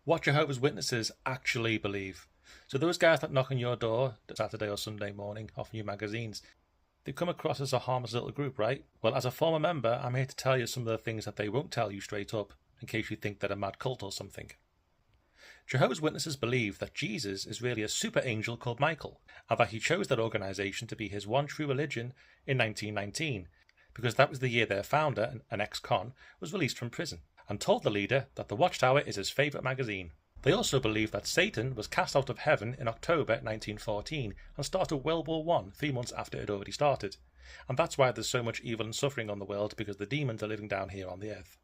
what Jehovah's Witnesses actually believe. So those guys that knock on your door Saturday or Sunday morning offering you magazines, they come across as a harmless little group, right? Well, as a former member, I'm here to tell you some of the things that they won't tell you straight up, in case you think they're a mad cult or something. Jehovah's Witnesses believe that Jesus is really a super angel called Michael, and that he chose that organisation to be his one true religion in 1919, because that was the year their founder, an ex-con, was released from prison, and told the leader that the Watchtower is his favourite magazine. They also believe that Satan was cast out of heaven in October 1914 and started World War I 3 months after it had already started, and that's why there's so much evil and suffering on the world, because the demons are living down here on the earth.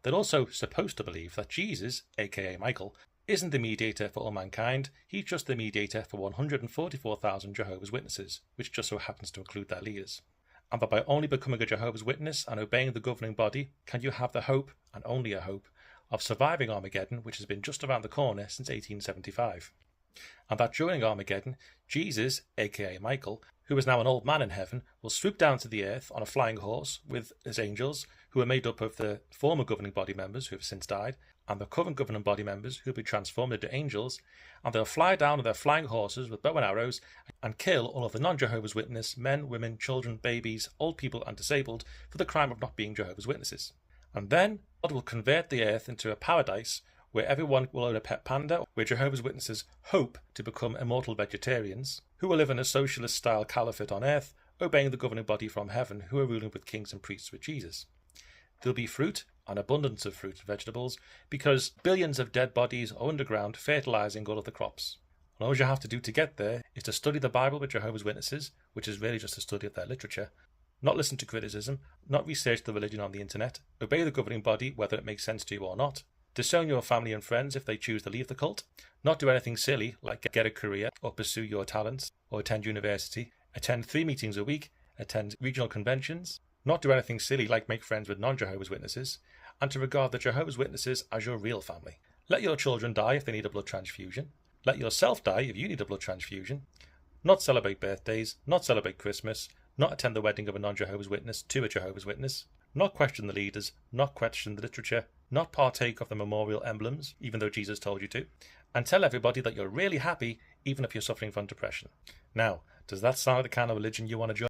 They're also supposed to believe that Jesus, aka Michael, isn't the mediator for all mankind, he's just the mediator for 144,000 Jehovah's Witnesses, which just so happens to include their leaders. And that by only becoming a Jehovah's Witness and obeying the governing body can you have the hope, and only a hope, of surviving Armageddon, which has been just around the corner since 1875. And that during Armageddon, Jesus, aka Michael, who is now an old man in heaven, will swoop down to the earth on a flying horse with his angels, who are made up of the former governing body members who have since died, and the current governing body members who will be transformed into angels, and they'll fly down on their flying horses with bow and arrows and kill all of the non-Jehovah's Witness men, women, children, babies, old people and disabled for the crime of not being Jehovah's Witnesses. And then God will convert the earth into a paradise where everyone will own a pet panda, where Jehovah's Witnesses hope to become immortal vegetarians, who will live in a socialist-style caliphate on earth, obeying the governing body from heaven, who are ruling with kings and priests with Jesus. There'll be fruit, an abundance of fruit and vegetables, because billions of dead bodies are underground fertilizing all of the crops. And all you have to do to get there is to study the Bible with Jehovah's Witnesses, which is really just a study of their literature, not listen to criticism, not research the religion on the internet, obey the governing body whether it makes sense to you or not, disown your family and friends if they choose to leave the cult, not do anything silly like get a career or pursue your talents or attend university, attend 3 meetings a week, attend regional conventions, not do anything silly like make friends with non-Jehovah's Witnesses, and to regard the Jehovah's Witnesses as your real family. Let your children die if they need a blood transfusion. Let yourself die if you need a blood transfusion. Not celebrate birthdays, not celebrate Christmas, not attend the wedding of a non-Jehovah's Witness to a Jehovah's Witness, not question the leaders, not question the literature, not partake of the memorial emblems, even though Jesus told you to, and tell everybody that you're really happy even if you're suffering from depression. Now, does that sound like the kind of religion you want to join?